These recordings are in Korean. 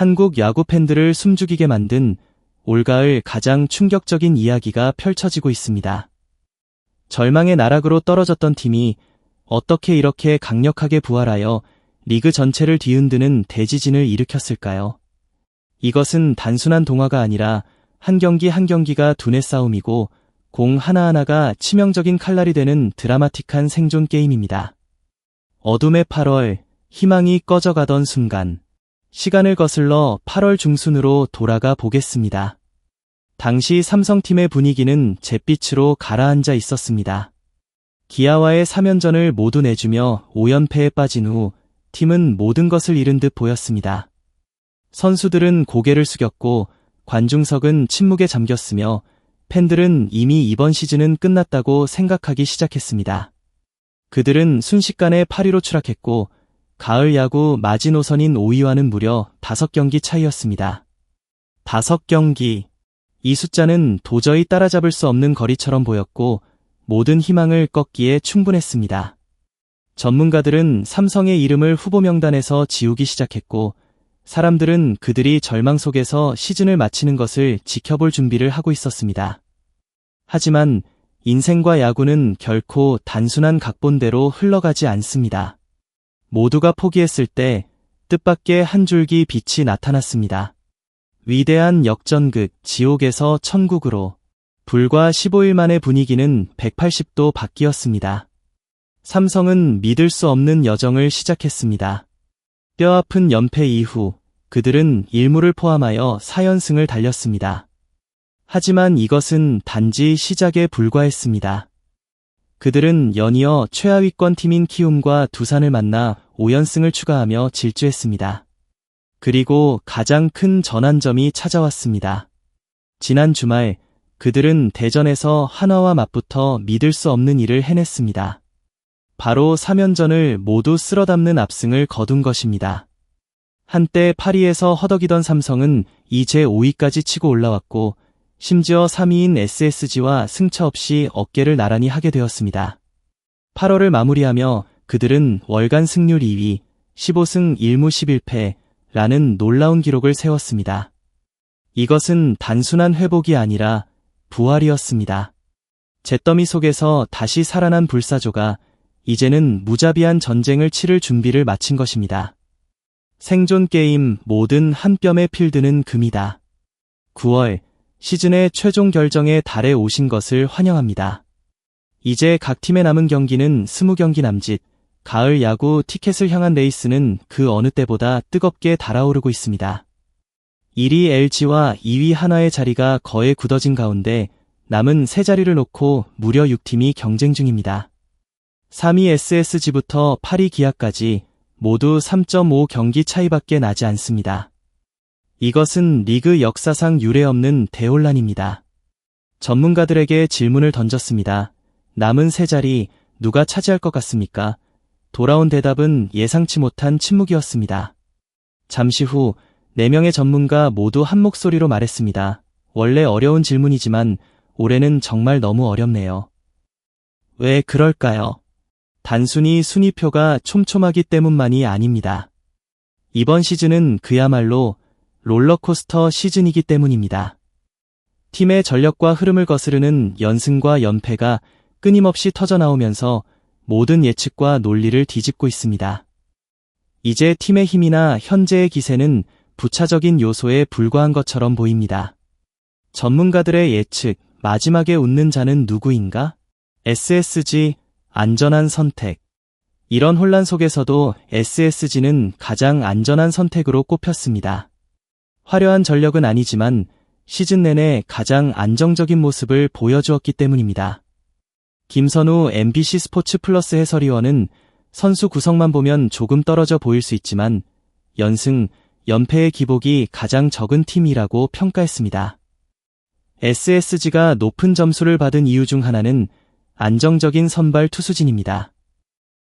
한국 야구 팬들을 숨죽이게 만든 올가을 가장 충격적인 이야기가 펼쳐지고 있습니다. 절망의 나락으로 떨어졌던 팀이 어떻게 이렇게 강력하게 부활하여 리그 전체를 뒤흔드는 대지진을 일으켰을까요? 이것은 단순한 동화가 아니라 한 경기 한 경기가 두뇌 싸움이고 공 하나하나가 치명적인 칼날이 되는 드라마틱한 생존 게임입니다. 어둠의 8월, 희망이 꺼져가던 순간, 시간을 거슬러 8월 중순으로 돌아가 보겠습니다. 당시 삼성팀의 분위기는 잿빛으로 가라앉아 있었습니다. 기아와의 3연전을 모두 내주며 5연패에 빠진 후 팀은 모든 것을 잃은 듯 보였습니다. 선수들은 고개를 숙였고 관중석은 침묵에 잠겼으며 팬들은 이미 이번 시즌은 끝났다고 생각하기 시작했습니다. 그들은 순식간에 8위로 추락했고 가을 야구 마지노선인 5위와는 무려 5경기 차이였습니다. 5경기. 이 숫자는 도저히 따라잡을 수 없는 거리처럼 보였고 모든 희망을 꺾기에 충분했습니다. 전문가들은 삼성의 이름을 후보 명단에서 지우기 시작했고 사람들은 그들이 절망 속에서 시즌을 마치는 것을 지켜볼 준비를 하고 있었습니다. 하지만 인생과 야구는 결코 단순한 각본대로 흘러가지 않습니다. 모두가 포기했을 때 뜻밖의 한 줄기 빛이 나타났습니다. 위대한 역전극 지옥에서 천국으로 불과 15일 만에 분위기는 180도 바뀌었습니다. 삼성은 믿을 수 없는 여정을 시작했습니다. 뼈아픈 연패 이후 그들은 1무를 포함하여 4연승을 달렸습니다. 하지만 이것은 단지 시작에 불과했습니다. 그들은 연이어 최하위권 팀인 키움과 두산을 만나 5연승을 추가하며 질주했습니다. 그리고 가장 큰 전환점이 찾아왔습니다. 지난 주말 그들은 대전에서 한화와 맞붙어 믿을 수 없는 일을 해냈습니다. 바로 3연전을 모두 쓸어담는 압승을 거둔 것입니다. 한때 8위에서 허덕이던 삼성은 이제 5위까지 치고 올라왔고 심지어 3위인 SSG와 승차 없이 어깨를 나란히 하게 되었습니다. 8월을 마무리하며 그들은 월간 승률 2위, 15승 1무 11패라는 놀라운 기록을 세웠습니다. 이것은 단순한 회복이 아니라 부활이었습니다. 잿더미 속에서 다시 살아난 불사조가 이제는 무자비한 전쟁을 치를 준비를 마친 것입니다. 생존 게임 모든 한 뼘의 필드는 금이다. 9월 시즌의 최종 결정에 달해 오신 것을 환영합니다. 이제 각 팀의 남은 경기는 20경기 남짓, 가을 야구 티켓을 향한 레이스는 그 어느 때보다 뜨겁게 달아오르고 있습니다. 1위 LG와 2위 한화의 자리가 거의 굳어진 가운데 남은 3자리를 놓고 무려 6팀이 경쟁 중입니다. 3위 SSG부터 8위 기아까지 모두 3.5경기 차이밖에 나지 않습니다. 이것은 리그 역사상 유례없는 대혼란입니다. 전문가들에게 질문을 던졌습니다. 남은 3자리 누가 차지할 것 같습니까? 돌아온 대답은 예상치 못한 침묵이었습니다. 잠시 후 4명의 전문가 모두 한 목소리로 말했습니다. 원래 어려운 질문이지만 올해는 정말 너무 어렵네요. 왜 그럴까요? 단순히 순위표가 촘촘하기 때문만이 아닙니다. 이번 시즌은 그야말로 롤러코스터 시즌이기 때문입니다. 팀의 전력과 흐름을 거스르는 연승과 연패가 끊임없이 터져나오면서 모든 예측과 논리를 뒤집고 있습니다. 이제 팀의 힘이나 현재의 기세는 부차적인 요소에 불과한 것처럼 보입니다. 전문가들의 예측, 마지막에 웃는 자는 누구인가? SSG, 안전한 선택. 이런 혼란 속에서도 SSG는 가장 안전한 선택으로 꼽혔습니다. 화려한 전력은 아니지만 시즌 내내 가장 안정적인 모습을 보여주었기 때문입니다. 김선우 MBC 스포츠 플러스 해설위원은 선수 구성만 보면 조금 떨어져 보일 수 있지만 연승, 연패의 기복이 가장 적은 팀이라고 평가했습니다. SSG가 높은 점수를 받은 이유 중 하나는 안정적인 선발 투수진입니다.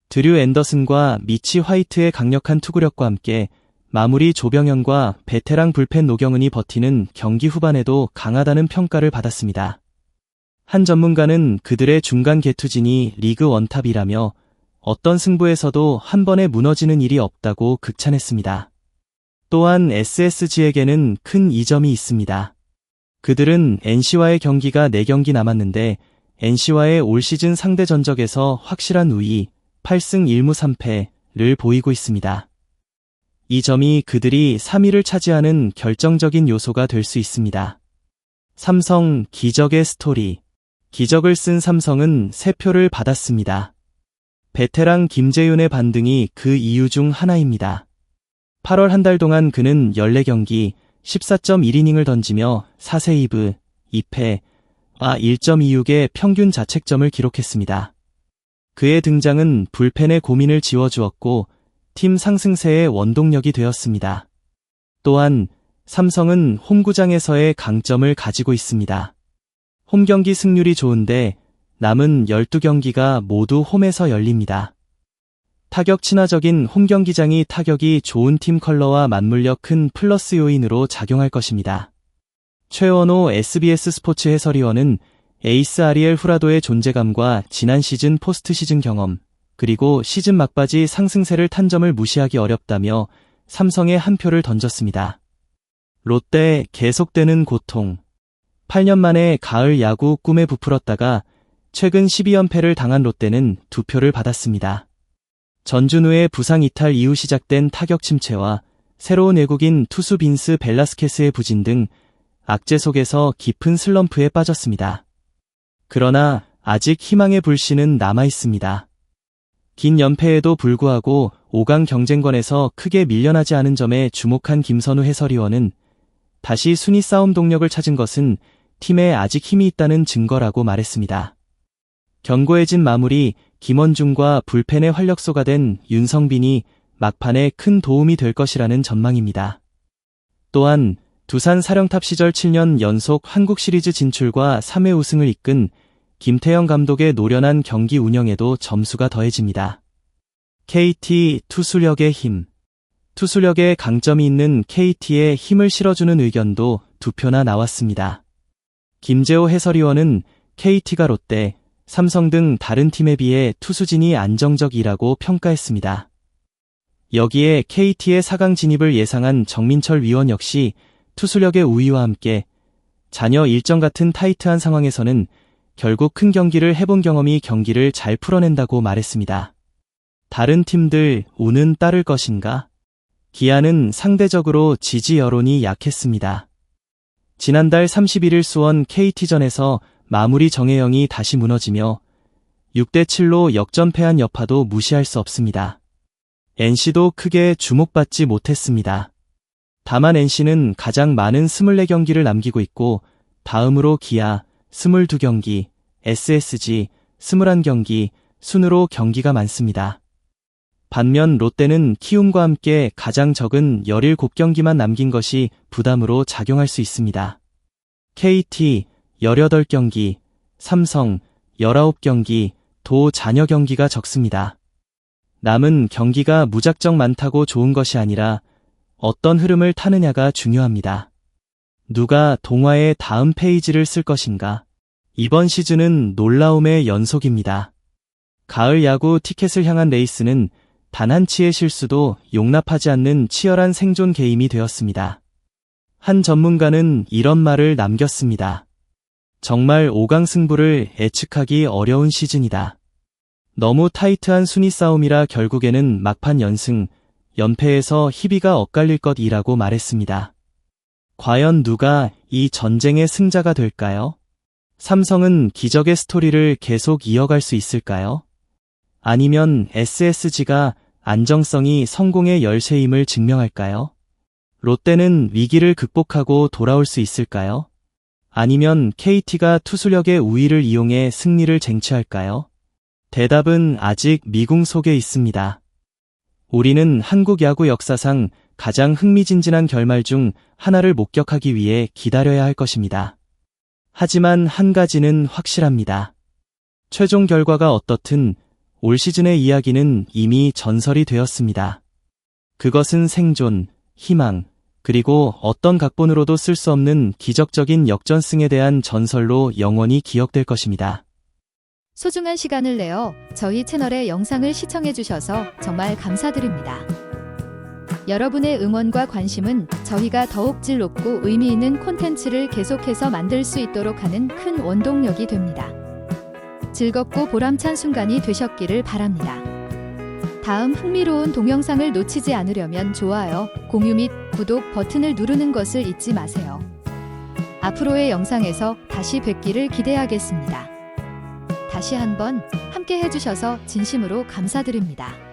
드류 앤더슨과 미치 화이트의 강력한 투구력과 함께 마무리 조병현과 베테랑 불펜 노경은이 버티는 경기 후반에도 강하다는 평가를 받았습니다. 한 전문가는 그들의 중간 개투진이 리그 원탑이라며 어떤 승부에서도 한 번에 무너지는 일이 없다고 극찬했습니다. 또한 SSG에게는 큰 이점이 있습니다. 그들은 NC와의 경기가 4경기 남았는데 NC와의 올 시즌 상대 전적에서 확실한 우위 8승 1무 3패를 보이고 있습니다. 이 점이 그들이 3위를 차지하는 결정적인 요소가 될 수 있습니다. 삼성 기적의 스토리. 기적을 쓴 삼성은 3표를 받았습니다. 베테랑 김재윤의 반등이 그 이유 중 하나입니다. 8월 한 달 동안 그는 14경기 14.1이닝을 던지며 4세이브, 2패와 1.26의 평균 자책점을 기록했습니다. 그의 등장은 불펜의 고민을 지워주었고 팀 상승세의 원동력이 되었습니다. 또한 삼성은 홈구장에서의 강점을 가지고 있습니다. 홈경기 승률이 좋은데 남은 12경기가 모두 홈에서 열립니다. 타격 친화적인 홈경기장이 타격이 좋은 팀 컬러와 맞물려 큰 플러스 요인으로 작용할 것입니다. 최원호 SBS 스포츠 해설위원은 에이스 아리엘 후라도의 존재감과 지난 시즌 포스트 시즌 경험, 그리고 시즌 막바지 상승세를 탄 점을 무시하기 어렵다며 삼성에 한 표를 던졌습니다. 롯데 계속되는 고통. 8년 만에 가을 야구 꿈에 부풀었다가 최근 12연패를 당한 롯데는 2표를 받았습니다. 전준우의 부상 이탈 이후 시작된 타격 침체와 새로운 외국인 투수 빈스 벨라스케스의 부진 등 악재 속에서 깊은 슬럼프에 빠졌습니다. 그러나 아직 희망의 불씨는 남아있습니다. 긴 연패에도 불구하고 5강 경쟁권에서 크게 밀려나지 않은 점에 주목한 김선우 해설위원은 다시 순위 싸움 동력을 찾은 것은 팀에 아직 힘이 있다는 증거라고 말했습니다. 견고해진 마무리, 김원중과 불펜의 활력소가 된 윤성빈이 막판에 큰 도움이 될 것이라는 전망입니다. 또한 두산 사령탑 시절 7년 연속 한국 시리즈 진출과 3회 우승을 이끈 김태형 감독의 노련한 경기 운영에도 점수가 더해집니다. KT 투수력의 힘. 투수력에 강점이 있는 KT에 힘을 실어주는 의견도 2표나 나왔습니다. 김재호 해설위원은 KT가 롯데, 삼성 등 다른 팀에 비해 투수진이 안정적이라고 평가했습니다. 여기에 KT의 4강 진입을 예상한 정민철 위원 역시 투수력의 우위와 함께 잔여 일정 같은 타이트한 상황에서는 결국 큰 경기를 해본 경험이 경기를 잘 풀어낸다고 말했습니다. 다른 팀들 운은 따를 것인가? 기아는 상대적으로 지지 여론이 약했습니다. 지난달 31일 수원 KT전에서 마무리 정혜영이 다시 무너지며 6대7로 역전패한 여파도 무시할 수 없습니다. NC도 크게 주목받지 못했습니다. 다만 NC는 가장 많은 24경기를 남기고 있고 다음으로 기아 22경기, SSG 21경기 순으로 경기가 많습니다. 반면 롯데는 키움과 함께 가장 적은 17경기만 남긴 것이 부담으로 작용할 수 있습니다. KT 18경기, 삼성 19경기, 도 잔여 경기가 적습니다. 남은 경기가 무작정 많다고 좋은 것이 아니라 어떤 흐름을 타느냐가 중요합니다. 누가 동화의 다음 페이지를 쓸 것인가? 이번 시즌은 놀라움의 연속입니다. 가을 야구 티켓을 향한 레이스는 단 한 치의 실수도 용납하지 않는 치열한 생존 게임이 되었습니다. 한 전문가는 이런 말을 남겼습니다. 정말 5강 승부를 예측하기 어려운 시즌이다. 너무 타이트한 순위 싸움이라 결국에는 막판 연승, 연패에서 희비가 엇갈릴 것이라고 말했습니다. 과연 누가 이 전쟁의 승자가 될까요? 삼성은 기적의 스토리를 계속 이어갈 수 있을까요? 아니면 SSG가 안정성이 성공의 열쇠임을 증명할까요? 롯데는 위기를 극복하고 돌아올 수 있을까요? 아니면 KT가 투수력의 우위를 이용해 승리를 쟁취할까요? 대답은 아직 미궁 속에 있습니다. 우리는 한국 야구 역사상 가장 흥미진진한 결말 중 하나를 목격하기 위해 기다려야 할 것입니다. 하지만 한 가지는 확실합니다. 최종 결과가 어떻든 올 시즌의 이야기는 이미 전설이 되었습니다. 그것은 생존, 희망, 그리고 어떤 각본으로도 쓸 수 없는 기적적인 역전승에 대한 전설로 영원히 기억될 것입니다. 소중한 시간을 내어 저희 채널의 영상을 시청해주셔서 정말 감사드립니다. 여러분의 응원과 관심은 저희가 더욱 질 높고 의미 있는 콘텐츠를 계속해서 만들 수 있도록 하는 큰 원동력이 됩니다. 즐겁고 보람찬 순간이 되셨기를 바랍니다. 다음 흥미로운 동영상을 놓치지 않으려면 좋아요, 공유 및 구독 버튼을 누르는 것을 잊지 마세요. 앞으로의 영상에서 다시 뵙기를 기대하겠습니다. 다시 한번 함께 해주셔서 진심으로 감사드립니다.